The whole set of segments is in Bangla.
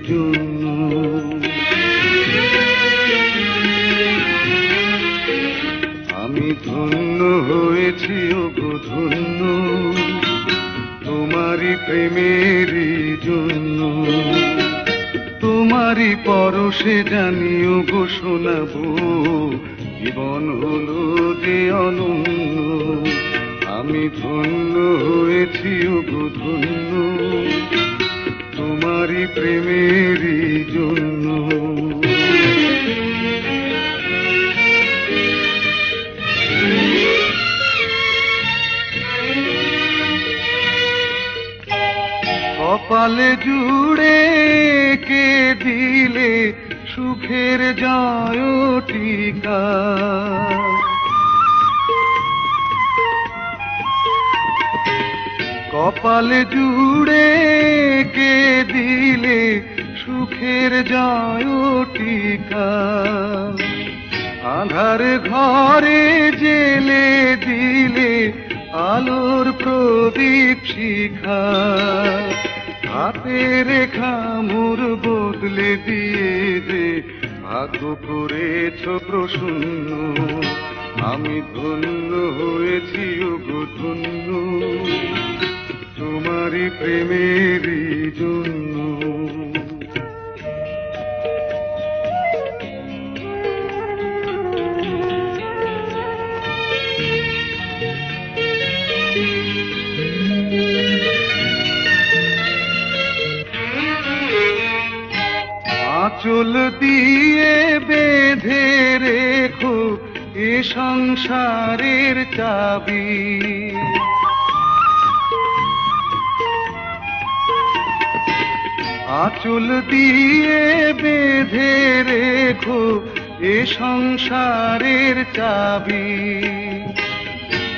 জন্য। আমি ধন্য হয়েছি ওগো ধন্য তোমারই প্রেমেরই জন্য। তোমারই পরশে জানিও গো শোনাবো জীবন হলো যে অনন্য। আমি ধন্য হয়েছি ওগো ধন্য তোমারই প্রেমেরই জন্য। কপালে জুড়ে কে দিলে সুখের জয়টিকা। কপালে জুড়ে কে দিলে সুখের জয়টিকা। আঁধার ঘরে জেলে দিলে আলোর প্রদীপ শিখা। হাতে রেখা মোর বদলে দিয়ে যে ভাগ্য করেছ প্রসন্ন। আমি ধন্য হয়েছি ওগো ধন্য তোমারই প্রেমেরই জন্য। আঁচল দিয়ে বেঁধে রেখো এ সংসারের চাবি। আঁচল দিয়ে বেঁধে রেখো এ সংসারের চাবি।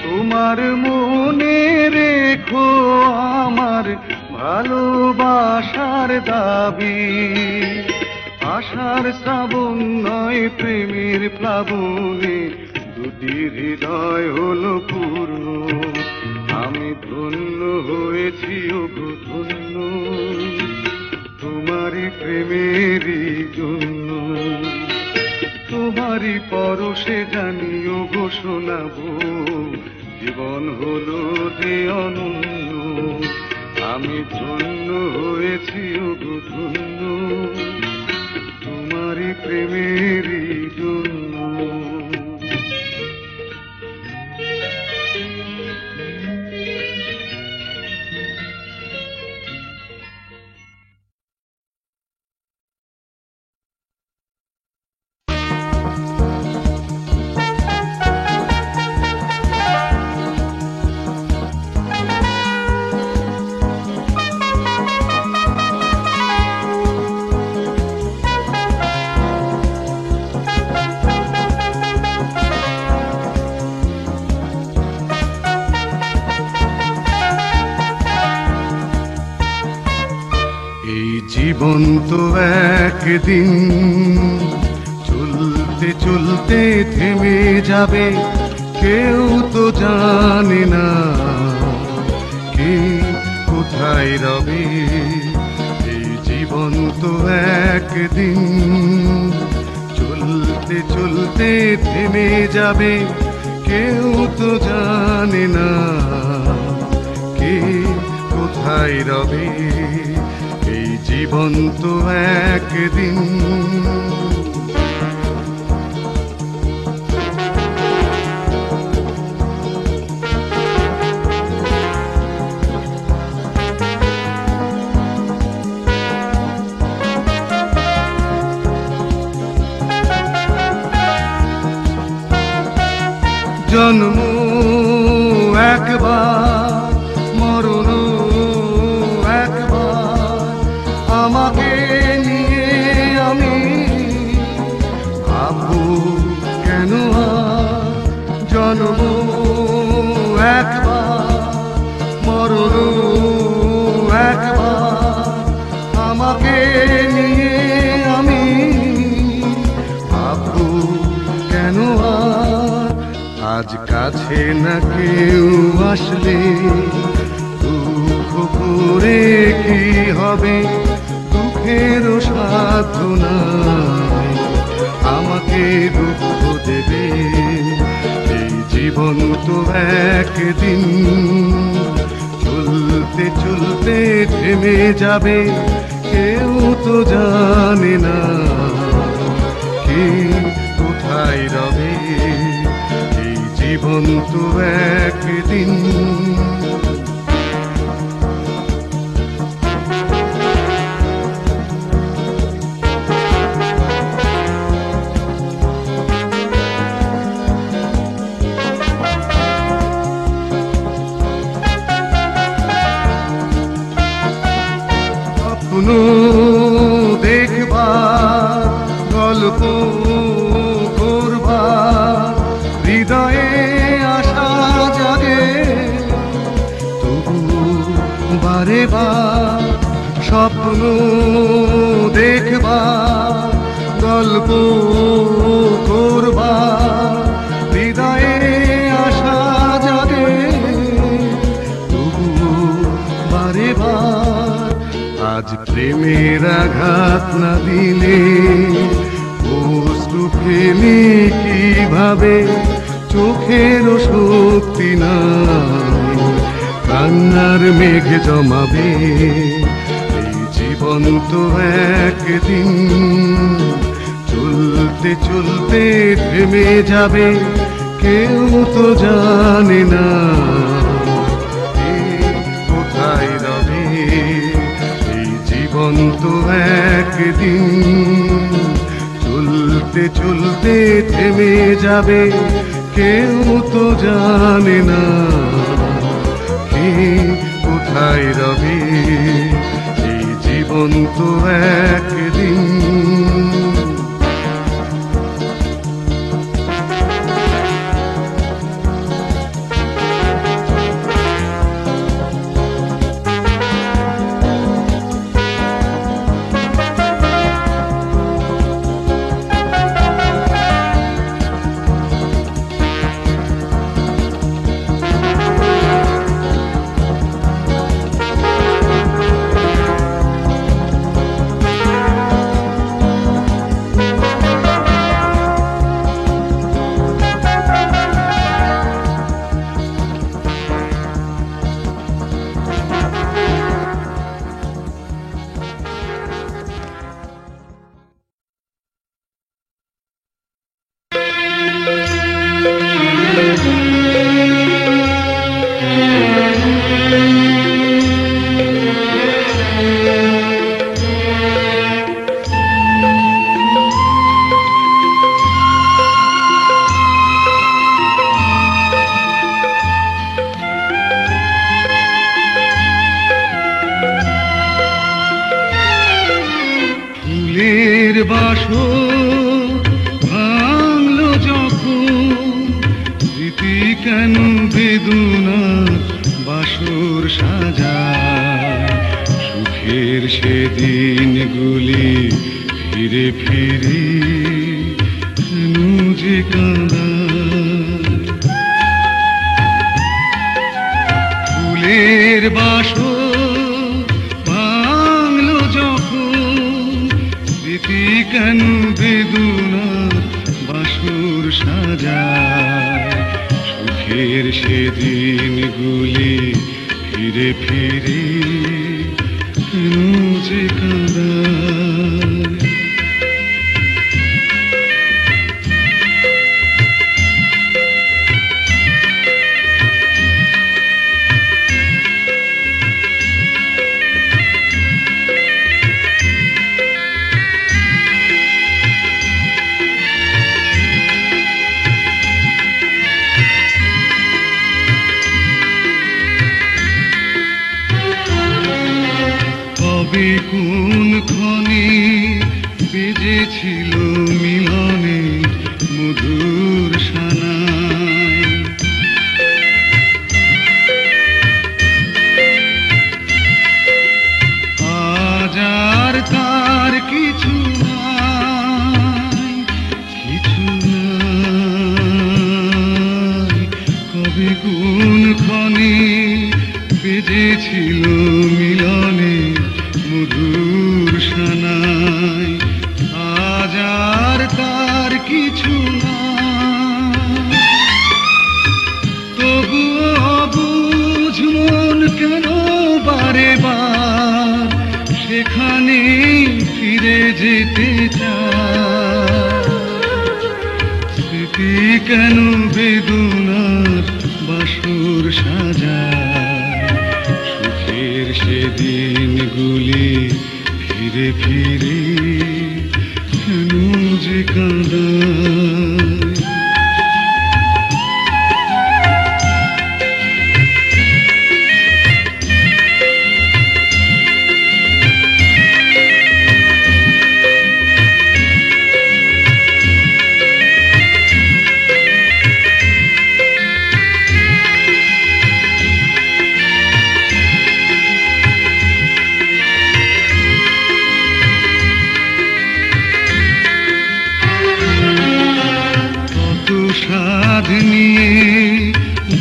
তোমার মনে রেখো আমার ভালোবাসার দাবি। আশার শ্রাবণ নয় প্রেমের প্লাবনে দুটি হৃদয় হলো পূর্ণ। আমি ধন্য হয়েছি ওগো ধন্য তোমারই প্রেমেরই জন্য। তোমারই পরশে জানিও গো শোনাবো জীবন হলো যে অনন্য। আমি ধন্য হয়েছি ওগো ধন্য তোমারই প্রেমেরই জন্য। জীবন তো একদিন চলতে চলতে থেমে যাবে, কেউ তো জানে না কে কোথায় রবে। এই জীবন তো একদিন চলতে চলতে থেমে যাবে, কেউ তো জানে না কে কোথায় রবে। এই জীবন তো একদিন জন্ম একবার, মরণ একবার, আমাকে নিয়ে আমি ভাববো কেন আর। জন্ম একবার, মরণ একবার, আমাকে নিয়ে আমি ভাববো কেন আর। আজ কাছে না কেউ আসলে দুঃখ করে কি হবে, দুঃখে সুখের সাধ্য নাই আমাকে দুঃখ দেবে। এই জীবন তো একদিন চলতে চলতে থেমে যাবে, কেউ তো জানে না কে কোথায় রবে। এই জীবন তো একদিন স্বপ্ন দেখবা, গল্প করবা, হৃদয়ে আশা জাগে তবু বারে বার। স্বপ্ন দেখবা, গল্প করবা, হৃদয়ে আশা জাগে তবু বারে বার। আজ প্রেমের আঘাত না দিলে অশ্রু ফেলি কিভাবে, চোখের শক্তি নাই কান্নার মেঘ জমাবে। এই জীবন তো একদিন চলতে চলতে থেমে যাবে, কেউ তো জানে না কে কোথায় রবে। জীবন তো একদিন চলতে চলতে থেমে যাবে, কেউ তো জানে না কে কোথায় রবে। এই জীবন তো একদিন বাসর ভাঙলো যখন, স্মৃতি কেন বেদনার বাসর সাজায়। সুখের সেদিনগুলি ফিরে ফিরে কেন যে কাঁদায়। ফুলের বাসর ভাঙলো যখন, স্মৃতি কেন বেদনার বাসর সাজায়। সুখের সেদিনগুলি ফিরে ফিরে কেন যে কাঁদায়। কবে কোন ক্ষণে বেজেছিল মিলনে মধুর সানাই। আজ আর তার কিছু নাই, কিছু নাই। কবে কোন ক্ষণে বেজেছিল মিলনে মধুর ভরসা নাই, আজ আর তার কিছু নাই। তবুও অবুঝ মন কেন বারে বার সেখানে ফিরে যেতে চায়। স্মৃতি কেন বেদনার বাসর সাজায়, সুখের সেদিনগুলি ফিরে ফিরে কেন যে কাঁদায়। সাধ নিয়ে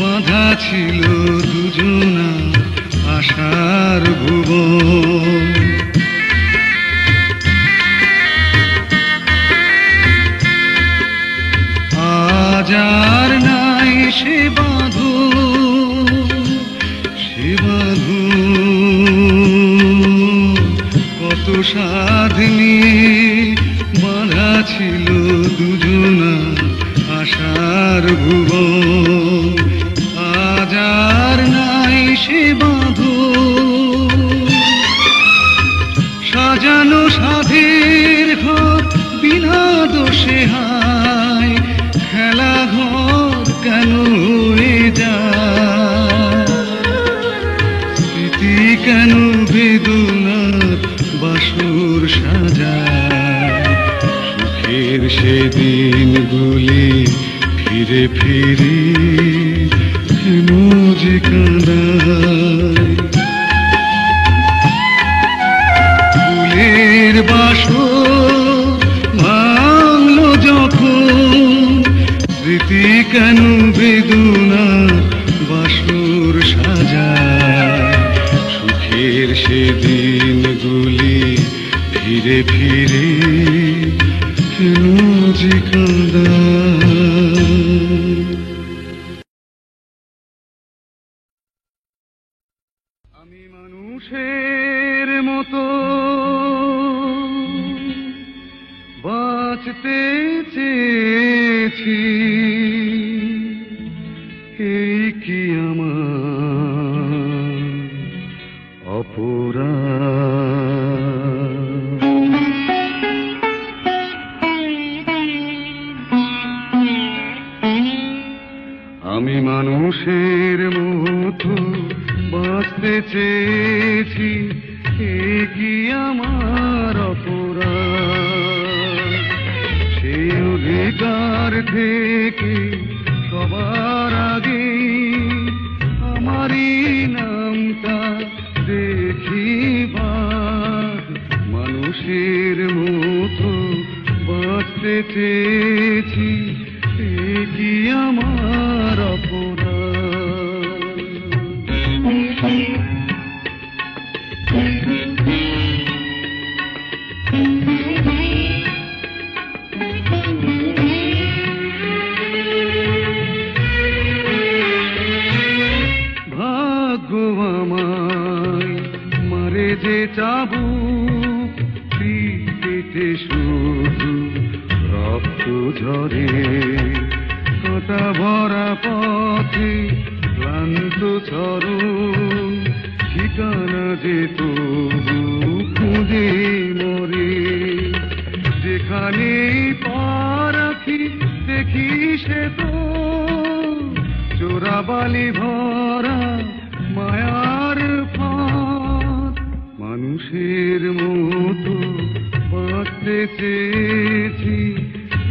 বাঁধা ছিল দুজনা আশার ভুবন। আজ আর নাই সে বাঁধন, সে বাঁধন। কত সাধ নিয়ে বাঁধা ছিল দুজনা আশার ভুবন। আজ আর নাই সে বাঁধন, সাজানো সাধের ঘর বিনা দোষে হায়, খেলা ঘর কেন হয়ে যায়। স্মৃতি কেন বেদনার বাসর সাজায়, সুখের সেদিনগুলি ফিরে ফিরে কেন যে কাঁদায়। ফুলের বাসর ভাঙলো যখন, স্মৃতি কেন বেদনার বাসর সাজায়, সুখের সেদিনগুলি ফিরে ফিরে কেন যে কাঁদায়। আমি মানুষের মতো বাঁচতে চেয়েছি, এই কি আমার অপরাধ। আমি মানুষের মতো বাঁচতে চেয়েছি, এই কি আমার অপরাধ। সেই অধিকার থেকে সবার আগে আমারই নামটা দেখিবার। মানুষের মতো বাঁচতে চেয়েছি, এই কি আমার অপরাধ। ভাগ্য আমায় মারে যে চাবুক, পিঠে শুধু রক্ত ঝরে। কাঁটা ভরা পথে ক্লান্ত চরণ, ঠিকানা যে তবু খুঁজে মরে। যেখানে পা রাখি দেখি সে তো চোরাবালি ভরা মায়ার ফাঁদ। মানুষের মতো বাঁচতে চেয়েছি,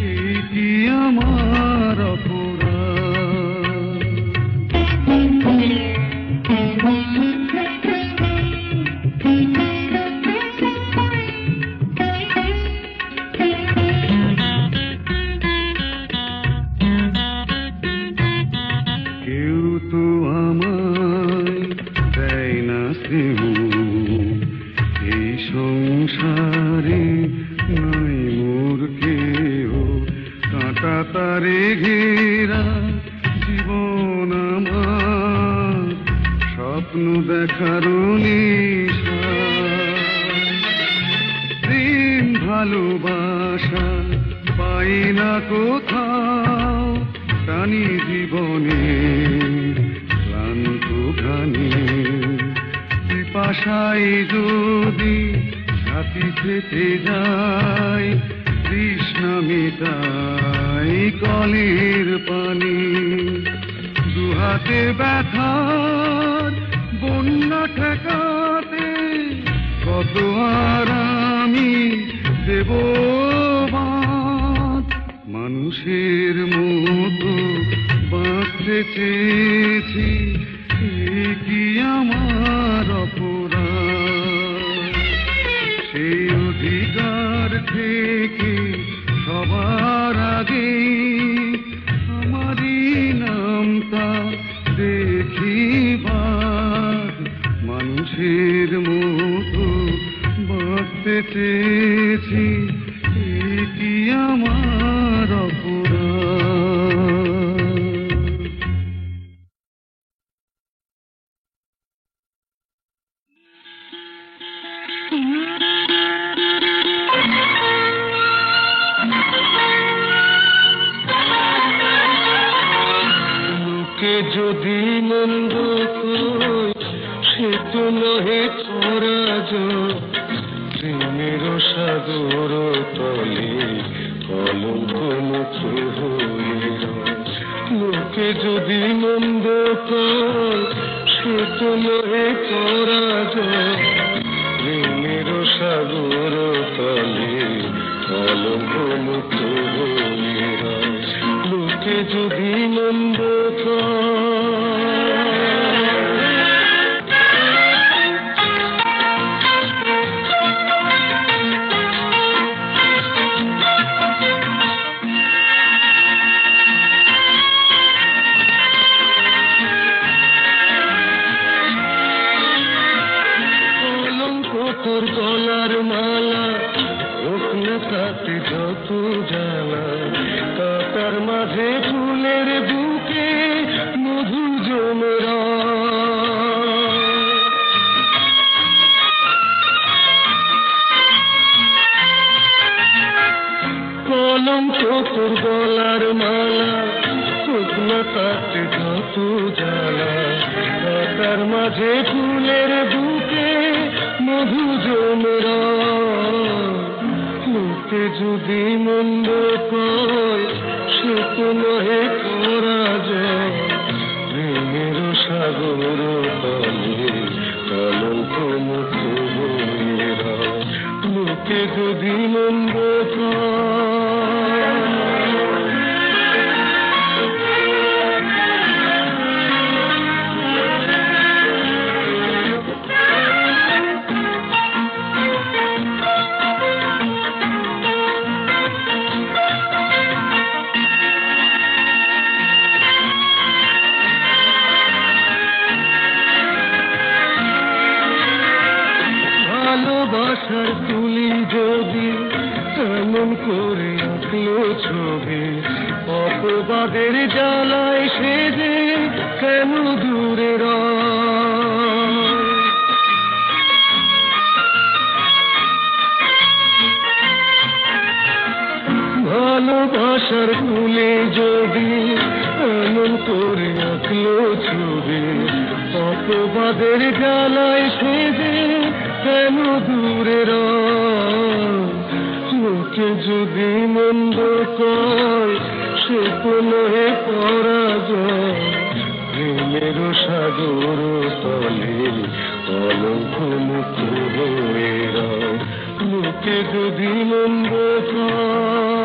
এই কি আমার অপরাধ। কেউ তো আমায় দেয় না স্নেহ, এই সংসার ঘেরা জীবন আমার স্বপ্ন দেখার নিশা। প্রেম ভালোবাসা পাই না কোথাও, টানি জীবনে ক্লান্ত ঘানি। পিপাসায় যদি ছাতি ফেটে যায়, তৃষ্ণা মেটাই কলের পানি। দুহাতে ব্যথার বন্যা ঠেকাতে কত আর আমি দেব বাঁধ। মানুষের মতো বাঁচতে চেয়েছি, এ কি আমার অপরাধ? সেই অধিকার থেকে সবার আগে আমারই নামটা দেখিবার। মানুষের মতো বাঁচতে চেয়েছি, এ কি আমার অপরাধ? লোকে যদি মন্দ কয়, সে তো নহে পরাজয়। প্রেমের সাগর তলে কলঙ্ক মুক্ত হয়ে রয়। লোকে যদি মন্দ কয়, সে তো নহে পরাজয়। প্রেমের সাগর তলে কলঙ্ক মুক্ত হয়ে রয়। লোকে যদি মন্দ কলঙ্ক তোর গলার মালা, হোক না তাতে যত জ্বালা। কাটার মাঝে ফুলের বুকে মধু জমেরা। কলঙ্ক তোর গলার মালা, হোক না তাতে যত জ্বালা। কাটার মাঝে ফুলের বুকে মধু জমেরা। লোকে যদি মন্দ কয়, সে তো নহে পরাজয়। প্রেমের সাগর তলে কলঙ্ক মুক্ত হয়ে রয়। লোকে যদি মন্দ কয়। ভালোবাসার তুলি যদি এমন করে আঁকলো ছবি, অপবাদের জ্বালায় সে যে কেন দূরে রয়। ভালোবাসার তুলি যদি এমন করে আঁকলো ছবি, অপবাদের জ্বালায় সে যে কেন দূরে রয়। লোকে যদি মন্দ কয়, সে তো নহে পরাজয়। প্রেমের সাগর তলে কলঙ্ক মুক্ত হয়ে রয়। লোকে যদি মন্দ কয়।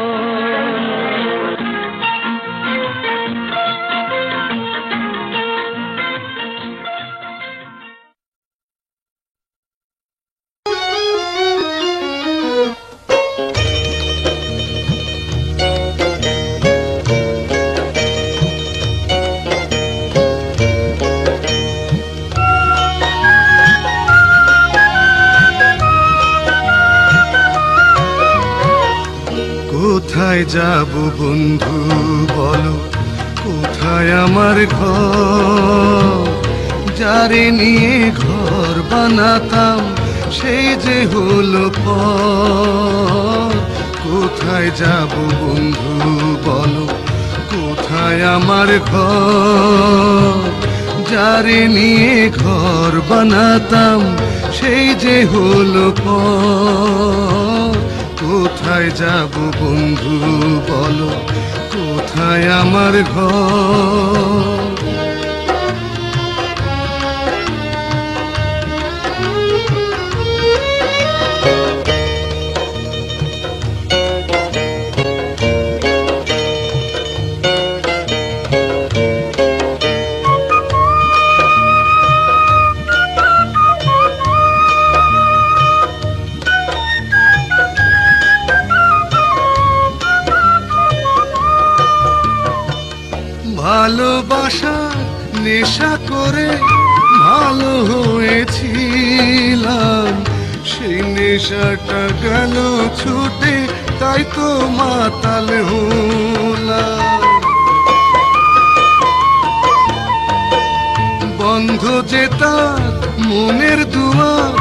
কোথায় যাব বন্ধু বলো, কোথায় আমার ঘর? যারে নিয়ে ঘর বানাতাম সেই যে হলো পর। কোথায় যাব বন্ধু বলো, কোথায় আমার ঘর? যারে নিয়ে ঘর বানাতাম সেই যে হলো পর। কোথায় যাব বন্ধু বলো, কোথায় আমার ঘর? ভালোবাসার নেশা করে ভালো হয়েছিলাম, সেই নেশাটা গেল ছুটে, তাই তো মাতাল হলাম। বন্ধ যে তার মনের দুয়ার,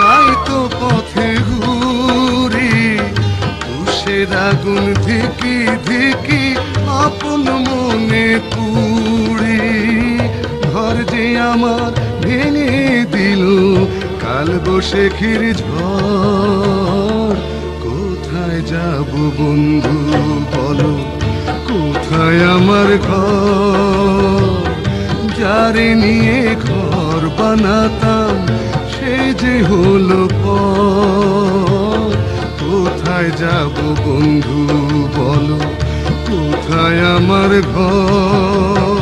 তাই তো পথে ঘুরি। তুষের আগুন ধিকি ধিকি আপন মনে পুড়ি। ঘর যে আমার ভেঙে দিল কাল বৈশাখীর ঝড়। কোথায় যাব বন্ধু বলো, কোথায় আমার ঘর? যারে নিয়ে ঘর বানাতাম সেই যে হলো পর। কোথায় যাব বন্ধু বলো, কোথায় আমার ঘর?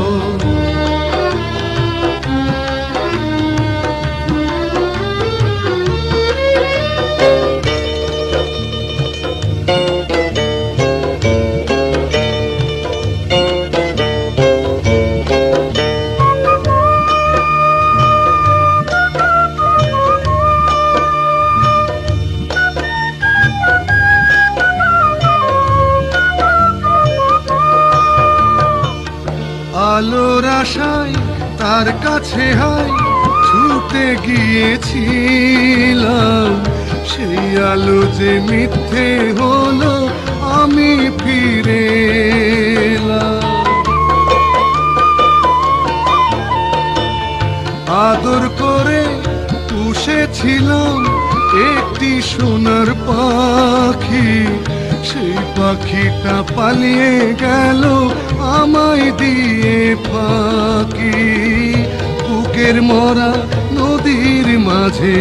আলোর আশায় তার কাছে হায় ছুটে গিয়েছিলাম, সেই আলো যে মিথ্যে হলো আমি ফিরে এলাম। আদর করে পুষেছিলাম একটি সোনার পাখি, সেই পাখিটা পালিয়ে গেল আমায় দিয়ে ফাঁকি। বুকের মরা নদীর মাঝে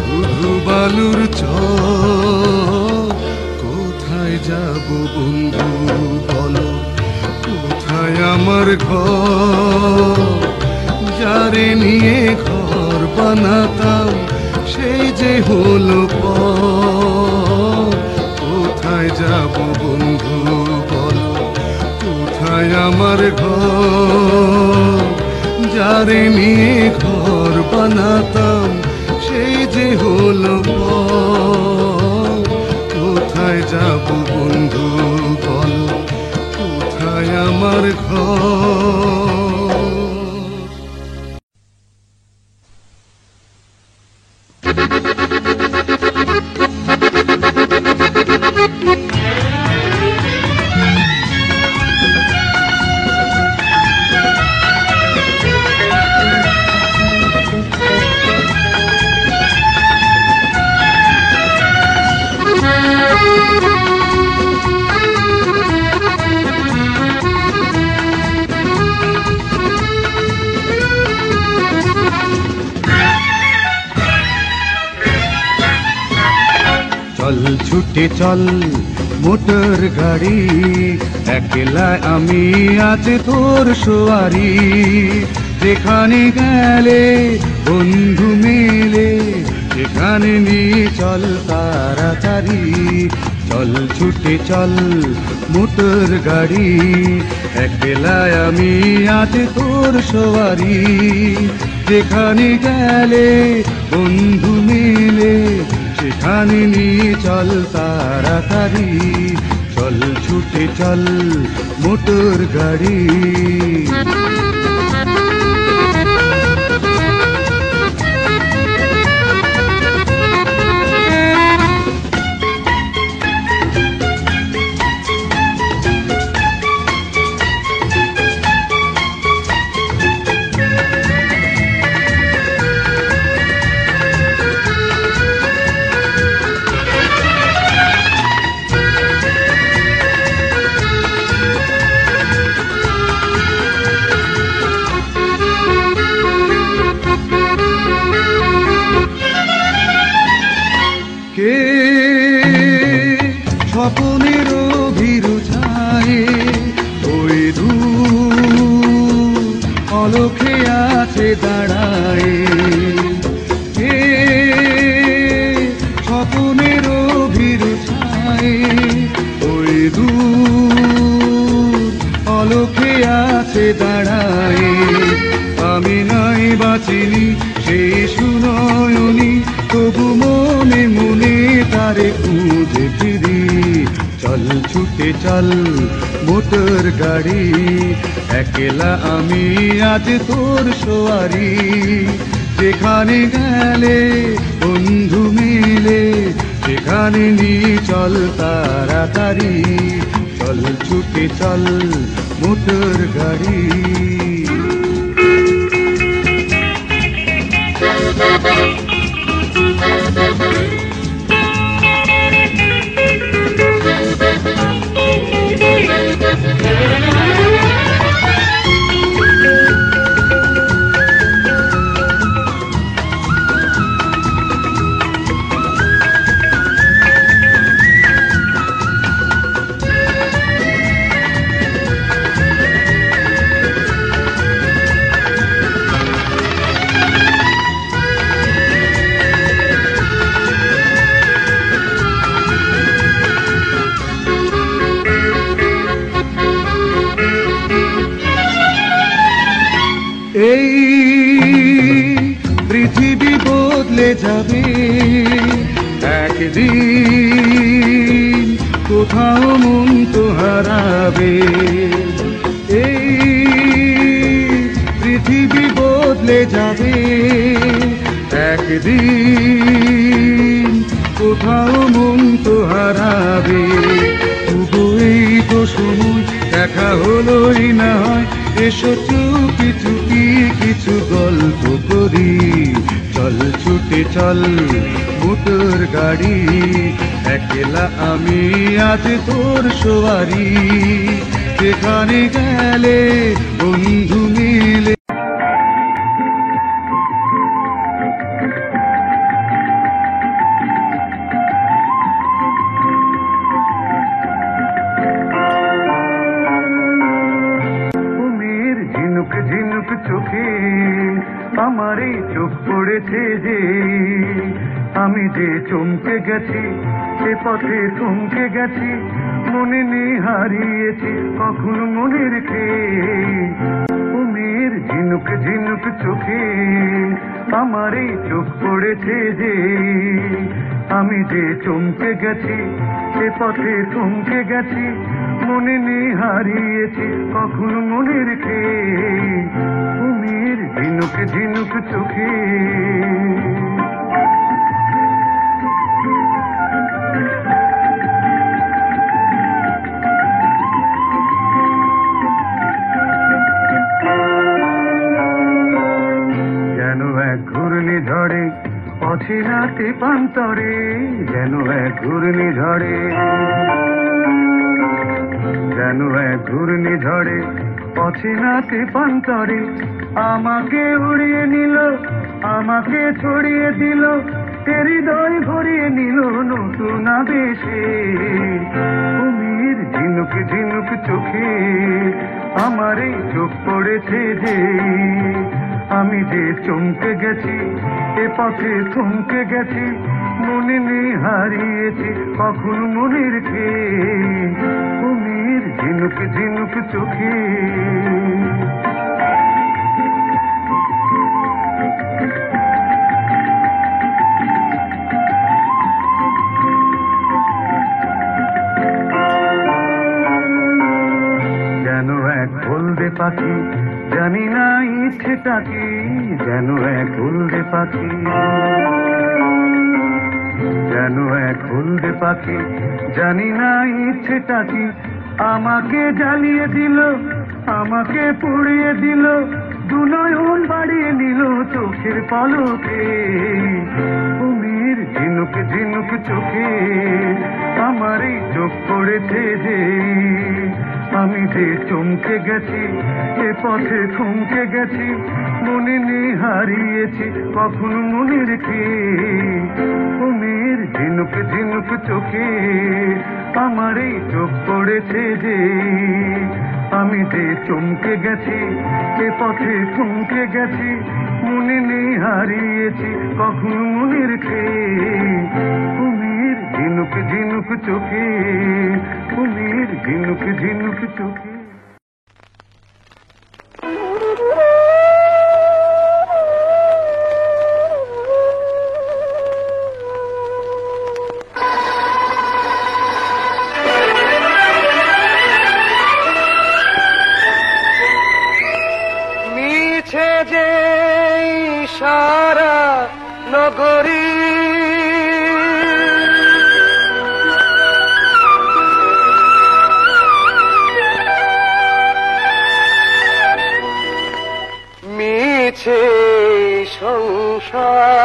ধুধু বালুর চর। কোথায় যাব বন্ধু বলো, কোথায় আমার ঘর? যারে নিয়ে ঘর বানাতাম সেই যে হলো পর। কোথায় যাব বন্ধু বলো, কোথায় আমার ঘর? যারে নিয়ে ঘর বানাতাম সেই যে হলো পর। কোথায় যাব বন্ধু বলো, কোথায় আমার ঘর? চল ছুটে চল মোটর গাড়ি, একলা আমি আজ তোর সোয়ারি। যেখানে গেলে বন্ধু মেলে সেখানে নিয়ে চল তাড়াতাড়ি। চল ছুটে চল মোটর গাড়ি, একলা আমি আজ তোর সোয়ারি। যেখানে গেলে বন্ধু মেলে সেখানে নিয়ে চল তাড়াতাড়ি। চল চল ছুটে চল মোটর গাড়ি। কে স্বপনের ভীরু ছায়ে ওই দূর অলখে আছে দাঁড়ায়। কে স্বপনের ভীরু ছায়ে ওই দূর অলখে আছে দাঁড়ায়। আমি নাই বাঁচিনি সেই সুনয়নী, তবু মনে মনে তারে খুঁজে ফিরি। চল ছুটে চল মোটর গাড়ি, একলা আমি আজ তোর সোয়ারি। যেখানে গেলে বন্ধু মিলে সেখানে নিয়ে চল তাড়াতাড়ি। চল ছুটে চল মোটর গাড়ি। এই পৃথিবী বদলে যাবে একদিন, কোথাও মন তো হারাবে। এই পৃথিবী বদলে যাবে একদিন, কোথাও মন তো হারাবে। তবু এই তো সময় দেখা হলোই না হয়, এসো চুপি চুপি কিছু গল্প করি। চল ছুটে চল মোটর গাড়ি, একলা আমি আজ তোর সোয়ারি। যেখানে গেলে বন্ধু মিলে ঝিনুক চোখে আমার এই চোখ পড়েছে যে, আমি যে চমকে গেছি সে পথে থমকে গেছি। মনে নেই হারিয়েছি কখন মনের মেয়ের ঝিনুক ঝিনুক চোখে আমার এই চোখ পড়েছে যে, আমি যে চমকে গেছি সে পথে থমকে গেছি। মনে নেই হারিয়েছি কখন মনের মেয়ের ঝিনুক ঝিনুক চোখে। যেন এক ঘূর্ণিঝড়ে অচিনাতে প্রান্তরে, যেন এক ঘূর্ণিঝড়ে, যেন এক ঘূর্ণিঝড়ে অচিনাতে প্রান্তরে আমাকে উড়িয়ে নিল, আমাকে ছড়িয়ে দিল, হৃদয় ভরিয়ে নিল নতুন আবেশে। তুমির ঝিনুক ঝিনুক চোখে আমার এই চোখ পড়েছে যে, আমি যে চমকে গেছি এ পথে থমকে গেছি। মনে নেই হারিয়েছি কখন মনের তুমির ঝিনুক ঝিনুক চোখে। পাখি, জানি না ইচ্ছেটা কি, যেন এক হলদে পাখি, যেন এক হলদে পাখি, জানি না ইচ্ছেটা কি, আমাকে জ্বালিয়ে দিল, আমাকে পুড়িয়ে দিল, দুনয়ন বাড়িয়ে নিল চোখের পলকে। কুমির ঝিনুক ঝিনুক চোখে আমার এই চোখ পড়েছে যে, আমি যে চমকে গেছি, এ পথে থমকে গেছি, মনে নেই হারিয়েছি কখন মনে রেখে। কুমির ঝিনুক ঝিনুক চোখে আমার এই চোখ পড়েছে যে, আমি যে চমকে গেছি, এ পথে থমকে গেছি, মনে নেই হারিয়েছি কখন মনে রেখে। কুমির ঝিনুক ঝিনুক চোখে, কুমির ঝিনুক ঝিনুক চোখে। যে সারা নগরী মিছে সংসার,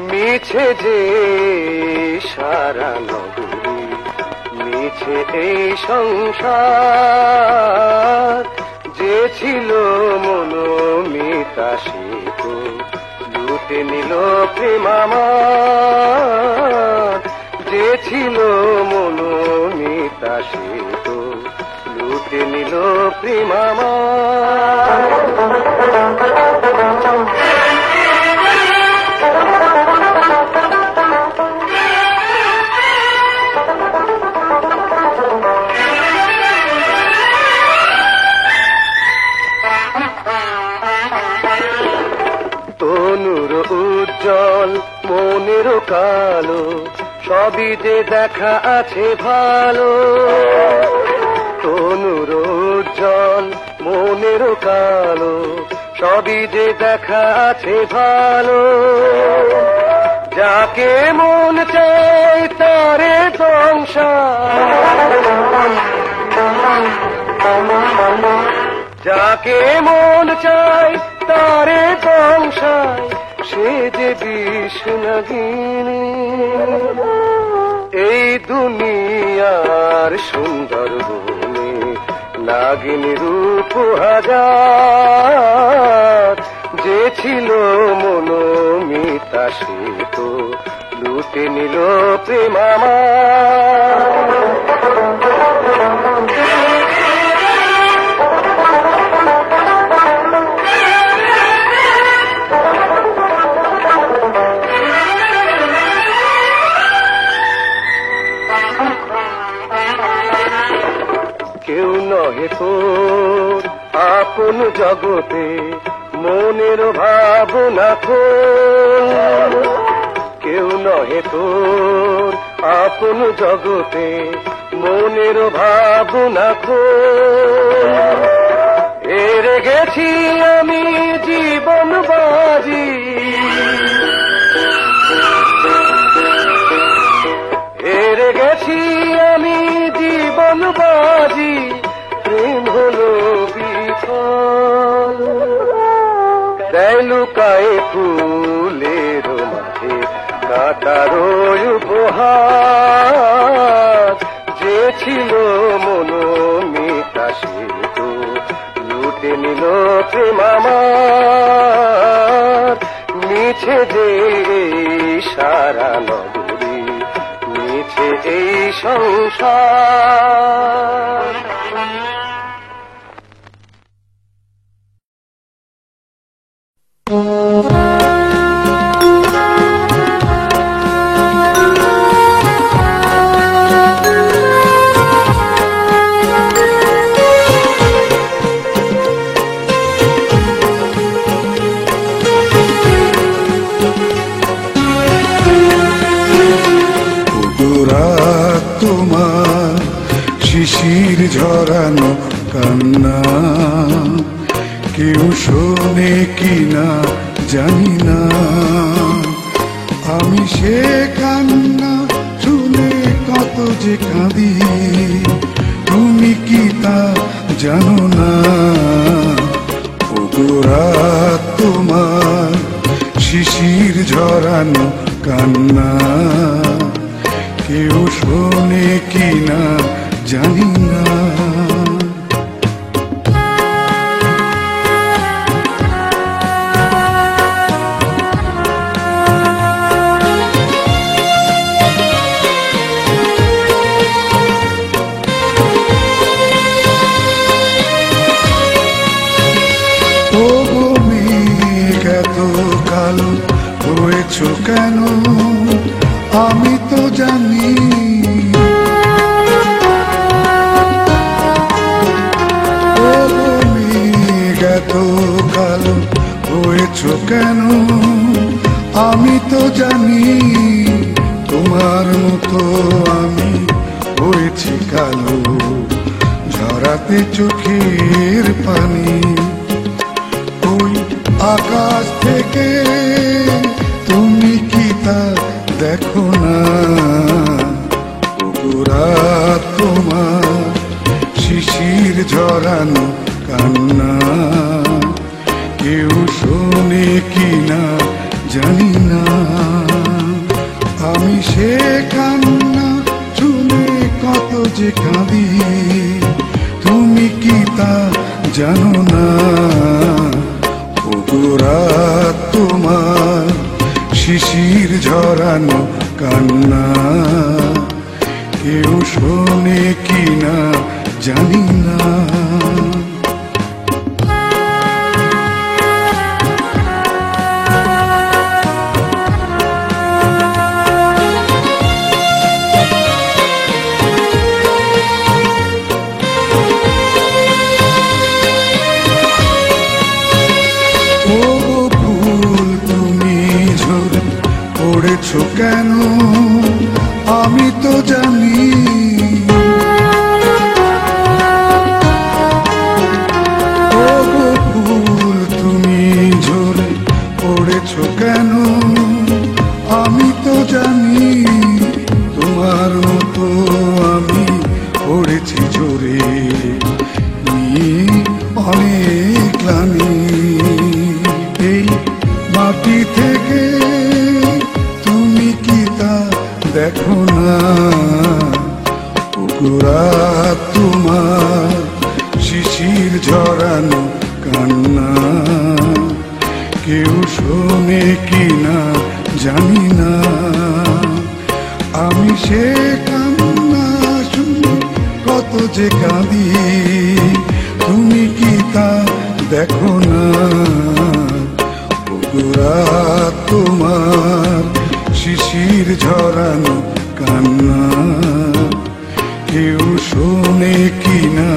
মিছে যে সারা নগরী, মিছে এই সংসার, যে ছিল মনোমিতা সে তো লুটে নিল প্রেম আমার, যে ছিল মনোমিতা সে তো লুটে নিল প্রেম আমার। তনুর উজ্জ্বল মনের কালো, সবই যে দেখা আছে ভালো। তনুর উজ্জ্বল মনের কালো, সবই যে দেখা আছে ভালো। যাকে মন চাই তারে সংসার, যাকে মন চাই তারে সংসার, সে যে বিষ্ণাগিনী। এই দুনিয়ার সুন্দর বনে নাগিনী রূপ হাজার, যে ছিল মনোমিতা সে তো লুটে নিল প্রেম আমার। কেউ নহে তোর আপন জগতে মনের ভাবনা খোল, কেউ নহে তোর আপন জগতে মনের ভাবনা খোল। হেরে গেছি আমি জীবন বাজি, হেরে গেছি আমি জীবন বাজি, প্রেম হলো বিফল। দেয় লুকায়ে ফুলের মাঝে কাঁটার উপহার, যে ছিল মনোমিতা সে তো লুটে নিল প্রেম আমার। মিছে যে সারা নগরী, মিছে এই সংসার। তোমার শিশির ঝরানো কান্না কেউ শোনে কিনা জানি না। আমি সে কান্না শুনে কত যে কাঁদি, তুমি কি তা জানো না? ওগো রাত তোমার শিশির ঝরানো কান্না কেউ শোনে কিনা জানি না। কালো হয়েছ কেন আমি তো জানি, এত কালো হয়েছ কেন আমি তো জানি। তোমার মতো আমি হয়েছি কালো, ঝরাতে চোখের পানি। ওই আকাশ থেকে তুমি কি তা দেখো না? ওগো রাত তোমার শিশির ঝরানো কান্না কেউ শোনে কিনা জানি না। আমি সে কান্না শুনে কত যে কাঁদি, তুমি কি তা জানো না? ওগো রাত তোমার শিশির ঝরানো কান্না কেউ শোনে কিনা জানি না। পড়েছো কেন আমি তো জানি, ওগো ফুল তুমি ঝরে পড়েছো কেন আমি তো জানি। তোমার মতো আমি পড়েছি ঝরে নিয়ে অনেক গ্লানি। এই মাটি থেকে দেখো না ওগো রাত তোমার শিশির ঝরানো কান্না কেউ শোনে কিনা জানি না। আমি সে কান্না শুনে কত যে কাঁদি, তুমি কি তা দেখো না? ওগো রাত তোমার শিশির ঝরানো কান্না কেউ শোনে কিনা